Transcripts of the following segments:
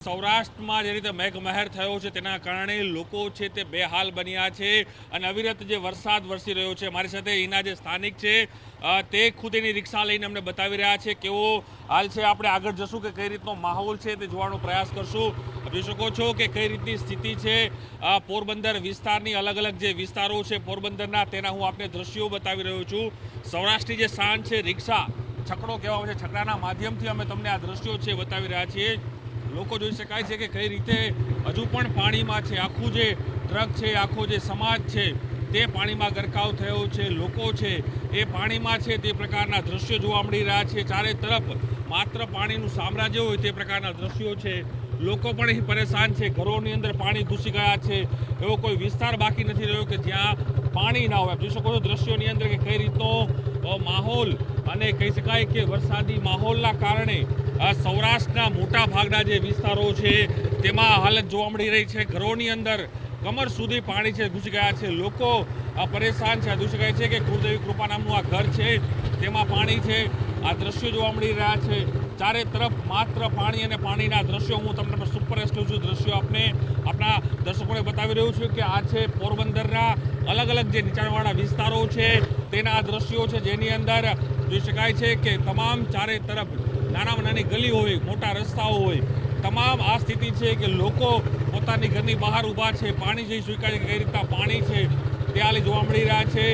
સૌરાષ્ટ્રમાં જે રીતે મેઘમહેર થયો છે તેના કારણે લોકો છે તે બેહાલ બન્યા છે અને અવિરત જે વરસાદ વરસી રહ્યો છે. મારી સાથે અહીંના જે સ્થાનિક છે તે ખુદ એની રિક્ષા લઈને અમને બતાવી રહ્યા છે કેવો હાલ છે. આપણે આગળ જશું કે કઈ રીતનો માહોલ છે તે જોવાનો પ્રયાસ કરશું. જોઈ શકો છો કે કઈ રીતની સ્થિતિ છે પોરબંદર વિસ્તારની. અલગ અલગ જે વિસ્તારો છે પોરબંદરના તેના હું આપને દ્રશ્યો બતાવી રહ્યો છું. સૌરાષ્ટ્રની જે શાન છે રિક્ષા, છકડો કહેવામાં આવે છે, છકડાના માધ્યમથી અમે તમને આ દ્રશ્યો છે બતાવી રહ્યા છીએ. લોકો જોઈ શકાય છે કે કઈ રીતે હજુ પણ પાણીમાં છે. આખું જે ટ્રક છે, આખો જે સમાજ છે તે પાણીમાં ગરકાવ થયો છે. લોકો છે એ પાણીમાં છે તે પ્રકારના દ્રશ્યો જોવા મળી રહ્યા છે. ચારે તરફ માત્ર પાણીનું સામ્રાજ્ય હોય તે પ્રકારના દ્રશ્યો છે. લોકો પણ અહીં પરેશાન છે. ઘરોની અંદર પાણી ઘૂસી ગયા છે. એવો કોઈ વિસ્તાર બાકી નથી રહ્યો કે જ્યાં પાણી ના હોય. જોઈ શકો છો દ્રશ્યોની અંદર કે કઈ રીતનો માહોલ અને કહી શકાય કે વરસાદી માહોલના કારણે સૌરાષ્ટ્રના મોટા ભાગના જે વિસ્તારો છે તેમાં હાલત જોવા મળી રહી છે. ઘરોની અંદર કમર સુધી પાણી છે ઘૂસી ગયા છે. લોકો પરેશાન છે. જોઈ શકાય છે કે કુળદેવી કૃપા નામનું આ ઘર છે તેમાં પાણી છે. આ દ્રશ્યો જોવા મળી રહ્યા છે. ચારે તરફ માત્ર પાણી અને પાણીના દ્રશ્યો. હું તમને સુપર એક્સક્લુઝિવ દ્રશ્યો આપણા દર્શકોને બતાવી રહ્યું છું કે આ છે પોરબંદરના અલગ અલગ જે નીચાણવાળા વિસ્તારો છે તેના દ્રશ્યો છે, જેની અંદર જોઈ શકાય છે કે તમામ ચારે તરફ નાનામાં નાની ગલી હોય, મોટા રસ્તાઓ હોય, તમામ આ સ્થિતિ છે કે લોકો પોતાની ઘરની બહાર ઊભા છે. પાણી જોઈ શકાય છે કઈ રીતના પાણી છે તે હાલ જોવા મળી રહ્યા છે.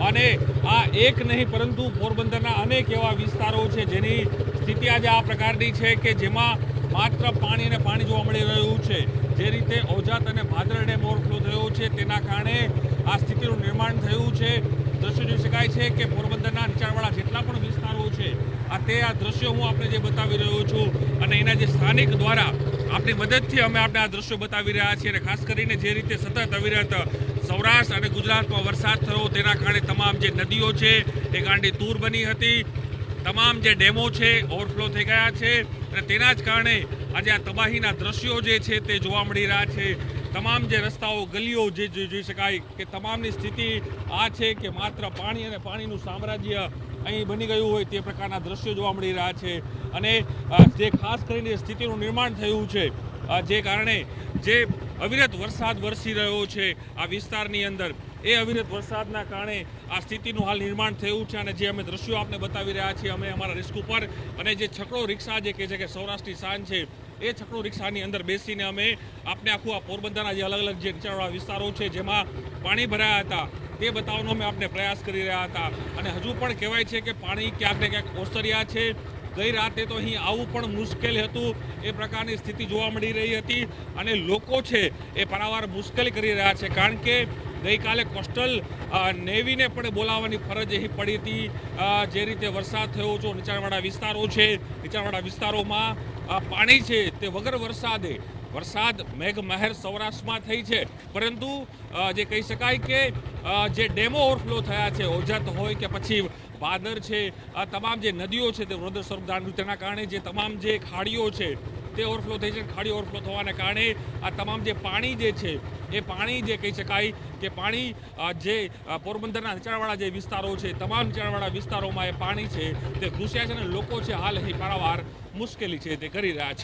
અને આ એક નહીં પરંતુ પોરબંદરના અનેક એવા વિસ્તારો છે જેની સ્થિતિ આજે આ પ્રકારની છે કે જેમાં માત્ર પાણી અને પાણી જોવા મળી રહ્યું છે. જે રીતે ઓજાત અને ભાદર ડેમ ઓવરફ્લો થયો છે તેના કારણે આ સ્થિતિનું નિર્માણ થયું છે. દ્રશ્યો જોઈ શકાય છે કે પોરબંદરના નીચાણવાળા જેટલા પણ વિસ્તારો છે આ દ્રશ્યો હું આપણે જે બતાવી રહ્યો છું અને એના જે સ્થાનિક દ્વારા આપણી મદદથી અમે આપણે આ દ્રશ્યો બતાવી રહ્યા છીએ. અને ખાસ કરીને જે રીતે સતત અવિરત સૌરાષ્ટ્ર અને ગુજરાતમાં વરસાદ થયો તેના કારણે તમામ જે નદીઓ છે એ ગાંડી તૂર બની હતી. તમામ જે ડેમો છે ઓવરફ્લો થઈ ગયા છે અને તેના જ કારણે આજે આ તબાહીના દ્રશ્યો જે છે તે જોવા મળી રહ્યા છે. તમામ જે રસ્તાઓ, ગલીઓ જે જોઈ શકાય કે તમામની સ્થિતિ આ છે કે માત્ર પાણી અને પાણીનું સામ્રાજ્ય અહીં બની ગયું હોય તે પ્રકારના દ્રશ્યો જોવા મળી રહ્યા છે. અને જે ખાસ કરીને સ્થિતિનું નિર્માણ થયું છે જે કારણે જે અવિરત વરસાદ વરસી રહ્યો છે આ વિસ્તારની અંદર, એ અવિરત વરસાદના કારણે આ સ્થિતિનું હાલ નિર્માણ થયું છે. અને જે અમે દ્રશ્યો આપને બતાવી રહ્યા છીએ અમે અમારા રિસ્ક ઉપર, અને જે છકડો રિક્ષા જે કહે છે કે સૌરાષ્ટ્રની શાન છે એ છકડો રિક્ષાની અંદર બેસીને અમે આપને આખું આ પોરબંદરના જે અલગ અલગ જે નીચાણવાળા વિસ્તારો છે જેમાં પાણી ભરાયા હતા તે બતાવવાનો અમે આપને પ્રયાસ કરી રહ્યા હતા. અને હજુ પણ કહેવાય છે કે પાણી ક્યાંક ને ક્યાંક ઓસર્યા છે. ગઈ રાતે તો અહીં આવવું પણ મુશ્કેલ હતું એ પ્રકારની સ્થિતિ જોવા મળી રહી હતી. અને લોકો છે એ પારાવાર મુશ્કેલી કરી રહ્યા છે કારણ કે ગઈકાલે કોસ્ટલ નેવીને પણ બોલાવવાની ફરજ અહીં પડી હતી. જે રીતે વરસાદ થયો છે નીચાણવાળા વિસ્તારો છે, નીચાણવાળા વિસ્તારોમાં પાણી છે તે વગર વરસાદ મેઘમહેર સૌરાષ્ટ્રમાં થઈ છે, પરંતુ જે કહી શકાય કે જે ડેમો ઓવરફ્લો થયા છે, ઓજાત હોય કે પછી ભાદર છે, આ તમામ જે નદીઓ છે તે વડોદરા સ્વરૂપ તેના કારણે જે તમામ જે ખાડીઓ છે તે ઓવરફ્લો થઈ છે. ખાડી ઓવરફ્લો થવાને કારણે આ તમામ જે પાણી જે છે એ પાણી જે કહી શકાય કે પાણી જે પોરબંદરના નીચાણવાળા જે વિસ્તારો છે તમામ નીચાણવાળા વિસ્તારોમાં એ પાણી છે તે ઘૂસ્યા છે અને લોકો છે હાલ અહીં પારાવાર મુશ્કેલી છે તે કરી રહ્યા છે.